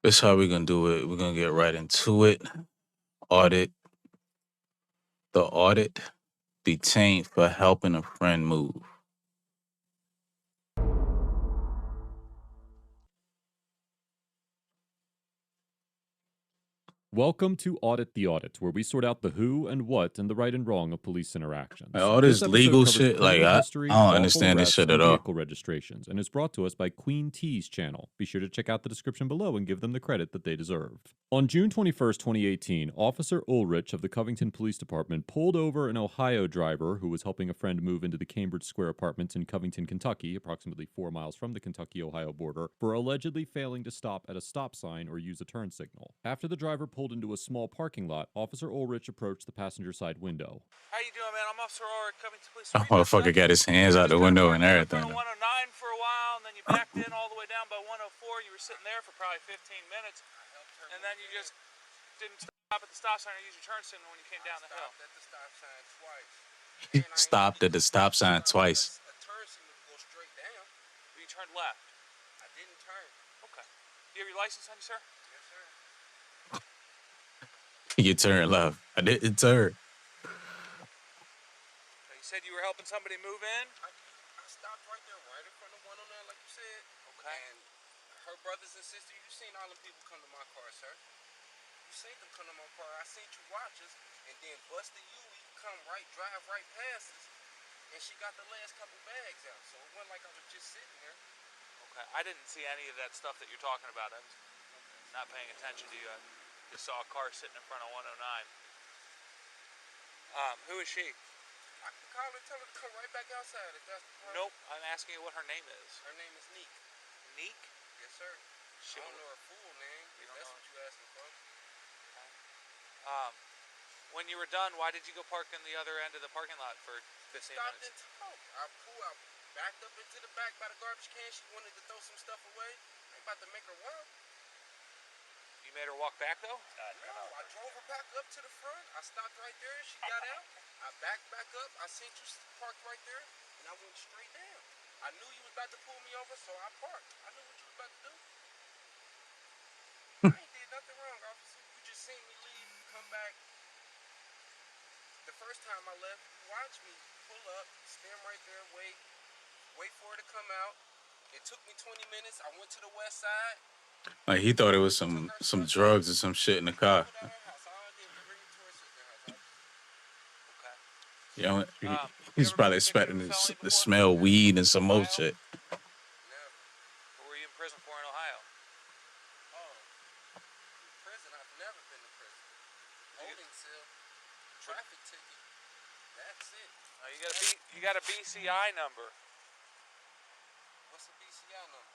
That's how we're gonna do it. We're gonna get right into it. Audit the audit detained for helping a friend move. Welcome to Audit the Audit, where we sort out the who and what and the right and wrong of police interactions. Like, all This this episode legal covers shit, like criminal I, history, I don't lawful understand this arrests, shit at and all. vehicle registrations, and is brought to us by Queen T's channel. Be sure to check out the description below and give them the credit that they deserve. On June 21st, 2018, Officer Ulrich of the Covington Police Department pulled over an Ohio driver who was helping a friend move into the Cambridge Square apartments in Covington, Kentucky, approximately 4 miles from the Kentucky-Ohio border, for allegedly failing to stop at a stop sign or use a turn signal. After the driver pulled into a small parking lot, Officer Ulrich approached the passenger side window. How you doing, man? I'm Officer Ulrich, Covington Police. That motherfucker got his hands out the window and In front everything. of 109 for a while, and then you backed in all the way down by 104. You were sitting there for probably 15 minutes, and then you just didn't stop at the stop sign or use your turn signal when you came down the hill. At the stop sign twice. He stopped at the stop sign twice. A turn signal to go straight down. You turned left. I didn't turn. Okay. Do you have your license on you, sir? Yes, sir. You turn left. I didn't turn. Okay, you said you were helping somebody move in? I stopped right there, right in front of 109, like you said. Okay. And her brothers and sisters, you seen all them people come to my car, sir. You seen them come to my car. I seen you watch us, and then Buster Yui come right, drive right past us, and she got the last couple bags out. So it wasn't like I was just sitting there. Okay. I didn't see any of that stuff that you're talking about. I was not paying attention to you. I just saw a car sitting in front of 109. Who is she? I can call her and tell her to come right back outside if that's the problem. Nope. I'm asking you what her name is. Her name is Neek. Neek? Yes, sir. She I don't know her full name. You If don't that's know what you asking for. When you were done, why did you go park in the other end of the parking lot for 15 Stopped minutes? and talked. I backed up into the back by the garbage can. She wanted to throw some stuff away. I ain't about to make her walk. You made her walk back though? No, I drove her back up to the front. I stopped right there. She got out. I backed back up. I seen you parked right there, and I went straight down. I knew you was about to pull me over, so I parked. I knew what you was about to do. I ain't did nothing wrong, officer. You just seen me leave, come back. The first time I left, you watched me pull up, stand right there, wait for her to come out. It took me 20 minutes. I went to the west side. Like he thought it was some drugs or some shit in the car. Put her at her house. All I did was bring her to her sister's house. Okay. You know, You he's ever probably been convicted expecting of a felony to before? smell weed and some more Ohio? shit. Never. What were you in prison for in Ohio? Oh, prison? I've never been to prison. Holding cell, traffic ticket. That's it. You got a BCI number. What's a BCI number?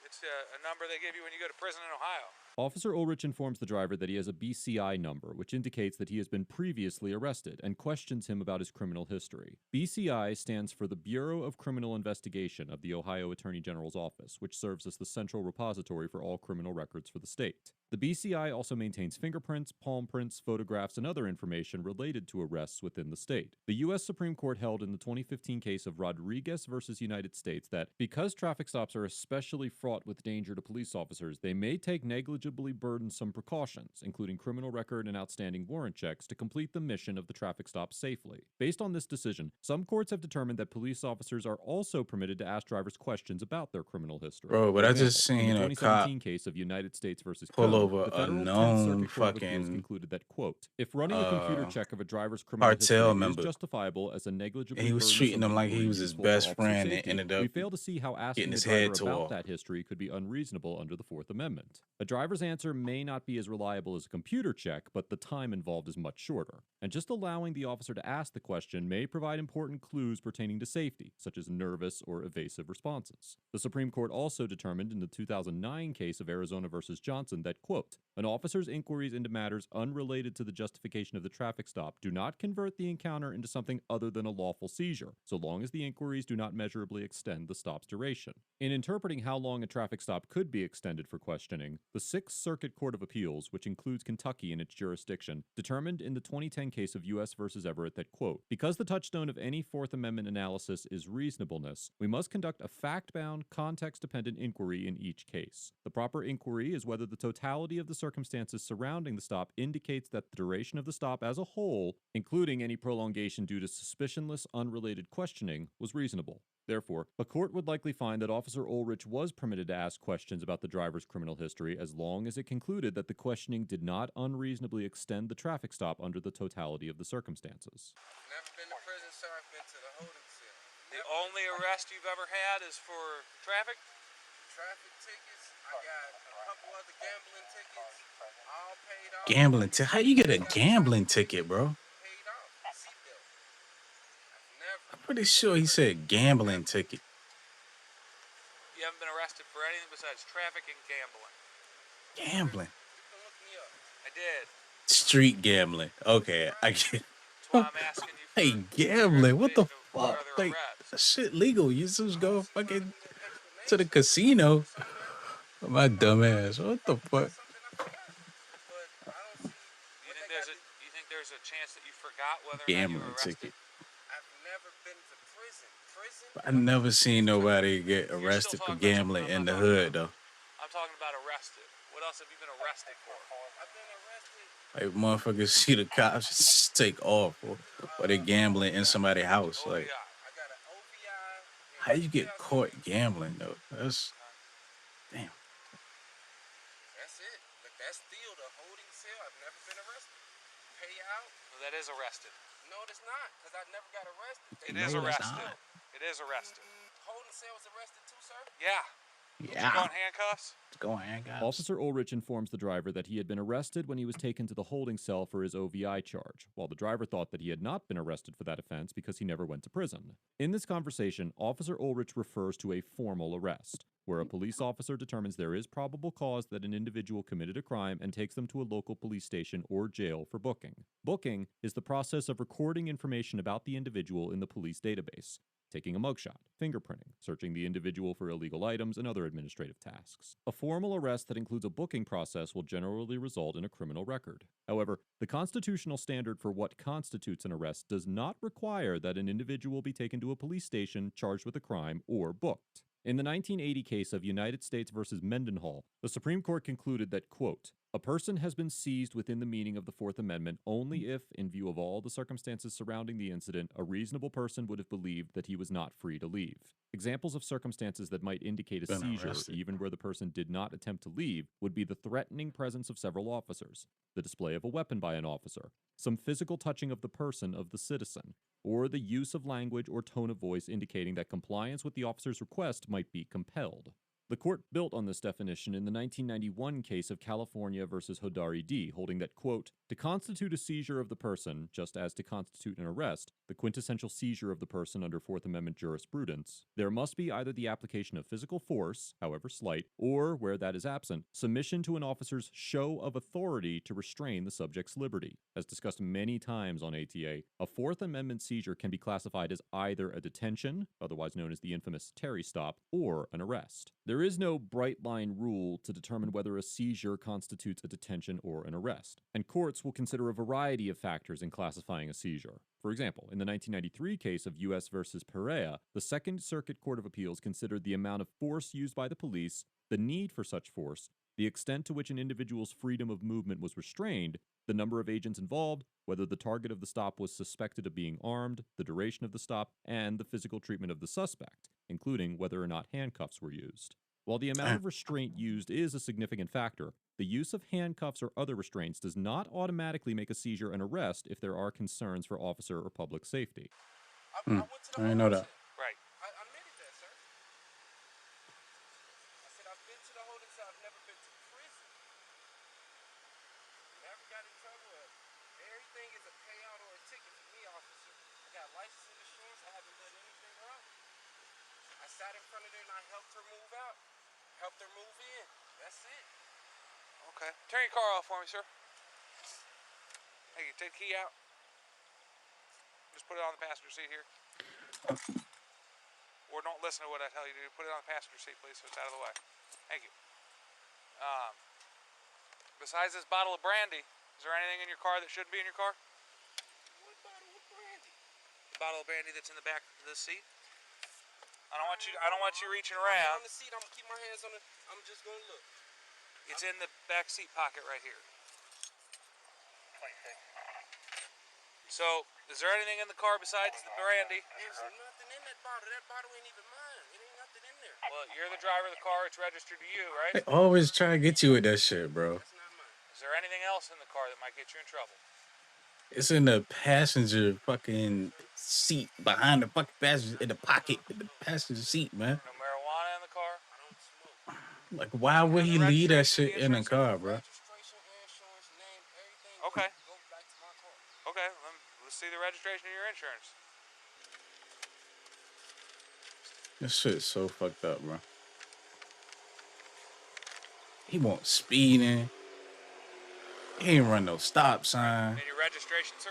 It's a number they give you when you go to prison in Ohio. Officer Ulrich informs the driver that he has a BCI number, which indicates that he has been previously arrested, and questions him about his criminal history. BCI stands for the Bureau of Criminal Investigation of the Ohio Attorney General's Office, which serves as the central repository for all criminal records for the state. The BCI also maintains fingerprints, palm prints, photographs, and other information related to arrests within the state. The U.S. Supreme Court held in the 2015 case of Rodriguez versus United States that because traffic stops are especially fraught with danger to police officers, they may take negligibly burdensome precautions, including criminal record and outstanding warrant checks, to complete the mission of the traffic stop safely. Based on this decision, some courts have determined that police officers are also permitted to ask drivers questions about their criminal history. Bro, but For I just example, in seen the a 2017 case of United States versus pull Coe, over the a federal 10th known Circuit Court of Appeals fucking concluded that, quote, if running a computer check of a driver's criminal cartel history member, is justifiable as a negligibly and he was burdensome treating him like inquiry he was his useful for best officer friend and safety, ended we up fail to see how asking getting the his driver head about tore off. that history could be unreasonable under the Fourth Amendment. A driver's answer may not be as reliable as a computer check, but the time involved is much shorter. And just allowing the officer to ask the question may provide important clues pertaining to safety, such as nervous or evasive responses. The Supreme Court also determined in the 2009 case of Arizona versus Johnson that, quote, an officer's inquiries into matters unrelated to the justification of the traffic stop do not convert the encounter into something other than a lawful seizure, so long as the inquiries do not measurably extend the stop's duration. In interpreting how long a traffic stop could be extended for questioning, the 6th Sixth Circuit Court of Appeals, which includes Kentucky in its jurisdiction, determined in the 2010 case of U.S. v. Everett that, quote, because the touchstone of any Fourth Amendment analysis is reasonableness, we must conduct a fact-bound, context-dependent inquiry in each case. The proper inquiry is whether the totality of the circumstances surrounding the stop indicates that the duration of the stop as a whole, including any prolongation due to suspicionless, unrelated questioning, was reasonable. Therefore, a court would likely find that Officer Ulrich was permitted to ask questions about the driver's criminal history as long as it concluded that the questioning did not unreasonably extend the traffic stop under the totality of the circumstances. Never been to prison, sir. I've been to the holding cell. The only arrest you've ever had is for traffic? Traffic tickets. I got a couple other gambling tickets. All paid off. Gambling ticket? How you get a gambling ticket, bro? Paid off. Seatbelt. I've never. I'm pretty sure he said gambling ticket. You haven't been arrested for anything besides traffic and gambling. Gambling. You can look me up. I did. Street gambling. Okay, I get. That's why I'm asking you for Hey, gambling. What the information of fuck? further Like, arrests. that shit legal. You just go fucking to the casino. My dumb ass. What the fuck? You think there's a chance that you forgot whether or not you Gambling were arrested? ticket. I've never been to prison. I never seen nobody get arrested for gambling in the hood though. I'm talking about arrested. What else have you been arrested for? I've been arrested. Like motherfuckers see the cops just take off or they gambling in somebody's house. Like, OVI. I got an OVI. how you get caught gambling though? That's damn. That's it. But that's still the holding cell. I've never been arrested. Payout? Well, that is arrested. No, it's not, because I never got arrested. It No, is it's arrested. not. It is arrested. Holding cell was arrested too, sir? Yeah. You Yeah. got handcuffs? Let's go on, guys. Officer Ulrich informs the driver that he had been arrested when he was taken to the holding cell for his OVI charge, while the driver thought that he had not been arrested for that offense because he never went to prison. In this conversation, Officer Ulrich refers to a formal arrest, where a police officer determines there is probable cause that an individual committed a crime and takes them to a local police station or jail for booking. Booking is the process of recording information about the individual in the police database, taking a mugshot, fingerprinting, searching the individual for illegal items, and other administrative tasks. A formal arrest that includes a booking process will generally result in a criminal record. However, the constitutional standard for what constitutes an arrest does not require that an individual be taken to a police station charged with a crime or booked. In the 1980 case of United States v. Mendenhall, the Supreme Court concluded that, quote, a person has been seized within the meaning of the Fourth Amendment only if, in view of all the circumstances surrounding the incident, a reasonable person would have believed that he was not free to leave. Examples of circumstances that might indicate a Been seizure, arrested. even where the person did not attempt to leave, would be the threatening presence of several officers, the display of a weapon by an officer, some physical touching of the person of the citizen, or the use of language or tone of voice indicating that compliance with the officer's request might be compelled. The court built on this definition in the 1991 case of California versus Hodari D., holding that, quote, to constitute a seizure of the person, just as to constitute an arrest, the quintessential seizure of the person under Fourth Amendment jurisprudence, there must be either the application of physical force, however slight, or, where that is absent, submission to an officer's show of authority to restrain the subject's liberty. As discussed many times on ATA, a Fourth Amendment seizure can be classified as either a detention, otherwise known as the infamous Terry stop, or an arrest. There is no bright-line rule to determine whether a seizure constitutes a detention or an arrest, and courts will consider a variety of factors in classifying a seizure. For example, in the 1993 case of U.S. versus Perea, the Second Circuit Court of Appeals considered the amount of force used by the police, the need for such force, the extent to which an individual's freedom of movement was restrained, the number of agents involved, whether the target of the stop was suspected of being armed, the duration of the stop, and the physical treatment of the suspect, including whether or not handcuffs were used. While the amount of restraint used is a significant factor, the use of handcuffs or other restraints does not automatically make a seizure an arrest if there are concerns for officer or public safety. I went to the I didn't know holding that. cell. Right. I admitted that, sir. I said I've been to the holding cell. I've never been to prison. Never got in trouble. Everything is a payout or a ticket for me, officer. I got license and insurance. I haven't done anything wrong. I sat in front of her and I helped her move out. Helped her move in. That's it. Okay. Turn your car off for me, sir. Hey, take the key out. Just put it on the passenger seat here. Or don't listen to what I tell you to do. Put it on the passenger seat, please, so it's out of the way. Thank you. Besides this bottle of brandy, is there anything in your car that shouldn't be in your car? What bottle of brandy? The bottle of brandy that's in the back of the seat. I don't want you reaching around. On the seat, I'm gonna keep my hands on it. I'm just gonna look. It's in the back seat pocket right here. So, is there anything in the car besides the brandy? There's nothing in that bottle. That bottle ain't even mine. It ain't nothing in there. Well, you're the driver of the car. It's registered to you, right? They always try to get you with that shit, bro. That's not mine. Is there anything else in the car that might get you in trouble? It's in the passenger fucking seat, behind the fucking passenger, in the pocket, in the passenger seat, man. No marijuana in the car? I don't smoke. Like, why would he leave that shit in the car, bro? Registration, insurance, name, everything. Okay. Go back to my car. Okay, let's see the registration of your insurance. This shit's so fucked up, bro. He won't speeding. He ain't run no stop sign. And your registration, sir?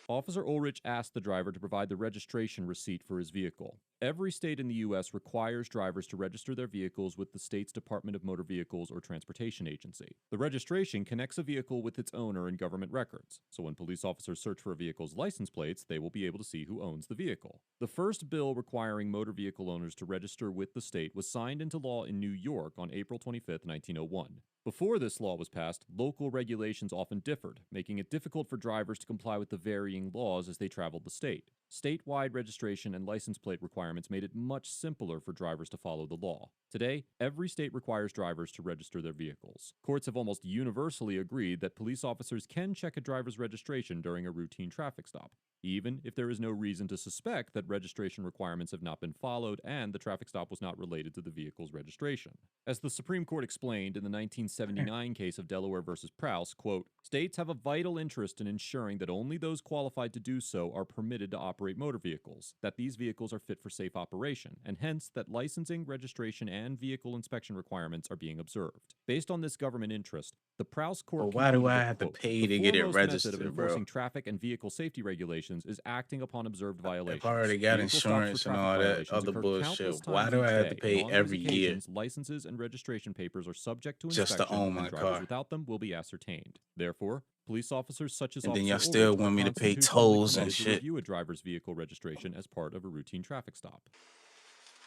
Officer Ulrich asked the driver to provide the registration receipt for his vehicle. Every state in the U.S. requires drivers to register their vehicles with the state's Department of Motor Vehicles or Transportation Agency. The registration connects a vehicle with its owner in government records, so when police officers search for a vehicle's license plates, they will be able to see who owns the vehicle. The first bill requiring motor vehicle owners to register with the state was signed into law in New York on April 25, 1901. Before this law was passed, local regulations often differed, making it difficult for drivers to comply with the varying laws as they traveled the state. Statewide registration and license plate requirements made it much simpler for drivers to follow the law. Today, every state requires drivers to register their vehicles. Courts have almost universally agreed that police officers can check a driver's registration during a routine traffic stop, even if there is no reason to suspect that registration requirements have not been followed and the traffic stop was not related to the vehicle's registration. As the Supreme Court explained in the 1979 case of Delaware v. Prowse, quote, "States have a vital interest in ensuring that only those qualified to do so are permitted to operate motor vehicles, that these vehicles are fit for safe operation, and hence that licensing, registration, and vehicle inspection requirements are being observed. Based on this government interest, the Prowse Court Well, why do concluded I that, have to quote, pay "The to get it foremost method registered, of bro? enforcing traffic and vehicle safety regulations is acting upon observed violations. I've already got Vehicle stops for insurance and traffic all that violations other occur bullshit. countless Why times do I each have to day, pay and on these every year occasions, licenses and registration papers are subject to just to inspection, own and my drivers car? without them will be ascertained. Therefore, police officers such as And then Officer y'all still Ulrich are want me to pay constitutionally tolls and committed to shit? review a driver's vehicle registration as part of a routine traffic stop.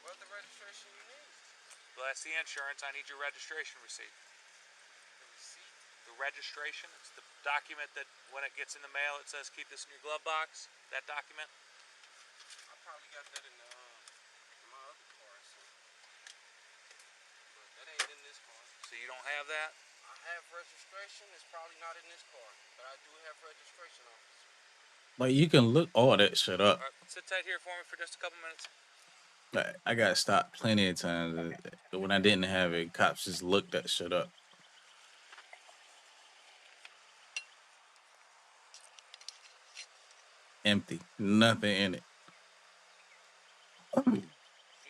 What the registration you need? Well, that's the insurance. I need your registration receipt. The receipt? The registration, it's the document that when it gets in the mail, it says keep this in your glove box. That document. I probably got that in my other car, so. But that ain't in this car. So you don't have that? I have registration. It's probably not in this car, but I do have registration, officer. Like, you can look all that shit up. All right, sit tight here for me for just a couple minutes. Like, I got stopped plenty of times. When I didn't have it, cops just looked that shit up. Empty. Nothing in it. You can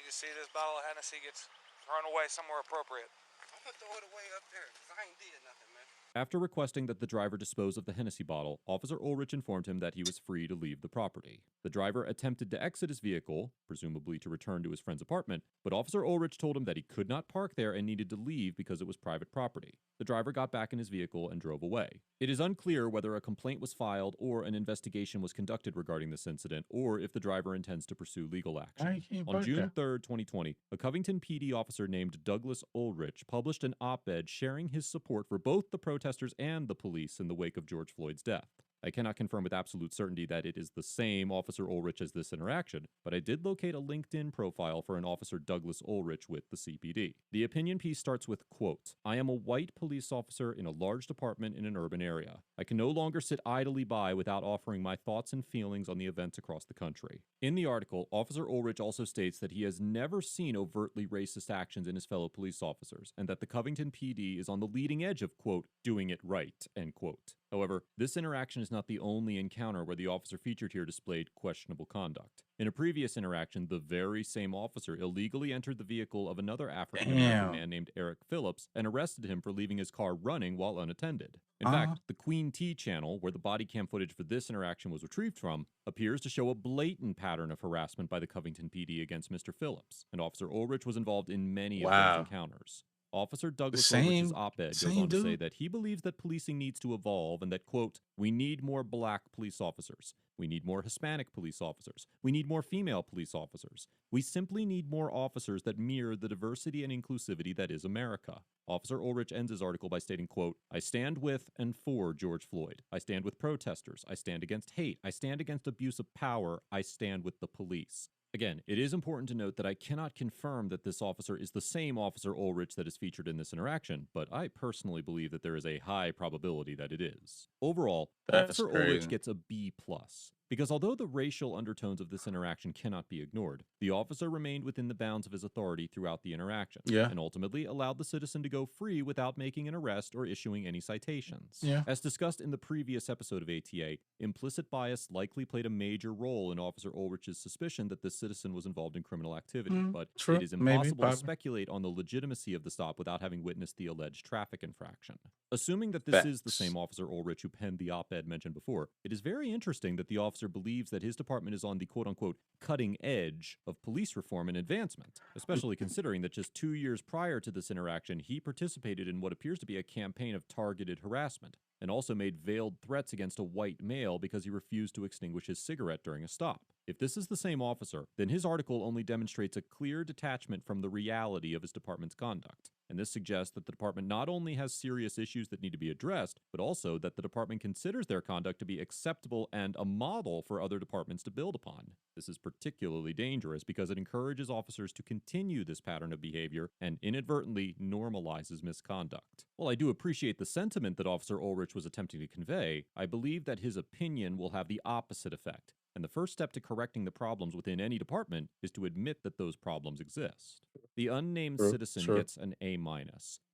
see this bottle of Hennessy gets thrown away somewhere appropriate. I'm gonna throw it away up there, because I ain't did nothing, man. After requesting that the driver dispose of the Hennessy bottle, Officer Ulrich informed him that he was free to leave the property. The driver attempted to exit his vehicle, presumably to return to his friend's apartment, but Officer Ulrich told him that he could not park there and needed to leave because it was private property. The driver got back in his vehicle and drove away. It is unclear whether a complaint was filed or an investigation was conducted regarding this incident, or if the driver intends to pursue legal action. On June 3rd, 2020, a Covington PD officer named Douglas Ulrich published an op-ed sharing his support for both the protesters and the police in the wake of George Floyd's death. I cannot confirm with absolute certainty that it is the same Officer Ulrich as this interaction, but I did locate a LinkedIn profile for an Officer Douglas Ulrich with the CPD. The opinion piece starts with, quote, "I am a white police officer in a large department in an urban area. I can no longer sit idly by without offering my thoughts and feelings on the events across the country." In the article, Officer Ulrich also states that he has never seen overtly racist actions in his fellow police officers, and that the Covington PD is on the leading edge of, quote, "doing it right," end quote. However, this interaction is not the only encounter where the officer featured here displayed questionable conduct. In a previous interaction, the very same officer illegally entered the vehicle of another African-American man named Eric Phillips and arrested him for leaving his car running while unattended. In fact, the Queen T channel, where the body cam footage for this interaction was retrieved from, appears to show a blatant pattern of harassment by the Covington PD against Mr. Phillips, and Officer Ulrich was involved in many of those encounters. Officer Douglas same- Ulrich's op-ed goes same on to say dude. that he believes that policing needs to evolve and that, quote, we need more black police officers. We need more Hispanic police officers. We need more female police officers. We simply need more officers that mirror the diversity and inclusivity that is America. Officer Ulrich ends his article by stating, quote, I stand with and for George Floyd. I stand with protesters. I stand against hate. I stand against abuse of power. I stand with the police. Again, it is important to note that I cannot confirm that this officer is the same Officer Ulrich that is featured in this interaction, but I personally believe that there is a high probability that it is. Overall, That's Officer crazy. Ulrich gets a B+, because although the racial undertones of this interaction cannot be ignored, the officer remained within the bounds of his authority throughout the interaction, Yeah. and ultimately allowed the citizen to go free without making an arrest or issuing any citations. Yeah. As discussed in the previous episode of ATA, implicit bias likely played a major role in Officer Ulrich's suspicion that this citizen was involved in criminal activity, but true. it is Maybe, impossible to probably. speculate on the legitimacy of the stop without having witnessed the alleged traffic infraction. Assuming that this is the Facts. same Officer Ulrich who penned the op-ed mentioned before, it is very interesting that the officer believes that his department is on the quote-unquote cutting edge of police reform and advancement, especially considering that just 2 years prior to this interaction, he participated in what appears to be a campaign of targeted harassment, and also made veiled threats against a white male because he refused to extinguish his cigarette during a stop. If this is the same officer, then his article only demonstrates a clear detachment from the reality of his department's conduct. And this suggests that the department not only has serious issues that need to be addressed, but also that the department considers their conduct to be acceptable and a model for other departments to build upon. This is particularly dangerous because it encourages officers to continue this pattern of behavior and inadvertently normalizes misconduct. While I do appreciate the sentiment that Officer Ulrich was attempting to convey, I believe that his opinion will have the opposite effect. And the first step to correcting the problems within any department is to admit that those problems exist. The unnamed True, citizen true. gets an A-,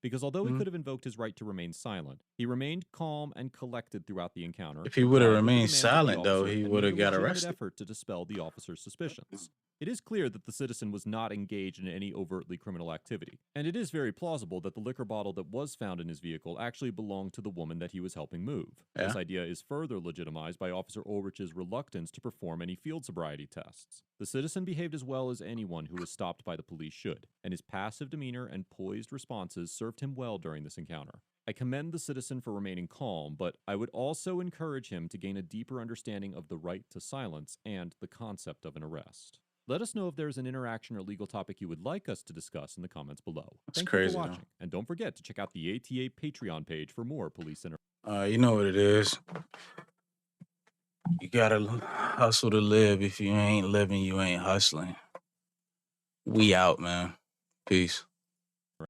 because although he Mhm. could have invoked his right to remain silent, he remained calm and collected throughout the encounter. If he would have complied with the remained demands of the silent, though, officer, he and would made have a got legitimate arrested. effort to dispel the officer's suspicions. It is clear that the citizen was not engaged in any overtly criminal activity, and it is very plausible that the liquor bottle that was found in his vehicle actually belonged to the woman that he was helping move. This Yeah. idea is further legitimized by Officer Ulrich's reluctance to perform any field sobriety tests. The citizen behaved as well as anyone who was stopped by the police should, and his passive demeanor and poised responses served him well during this encounter. I commend the citizen for remaining calm, but I would also encourage him to gain a deeper understanding of the right to silence and the concept of an arrest. Let us know if there's an interaction or legal topic you would like us to discuss in the comments below. That's Thank crazy, you though. for watching, and don't forget to check out the ATA Patreon page for more police You know what it is. You gotta hustle to live. If you ain't living, you ain't hustling. We out, man. Peace.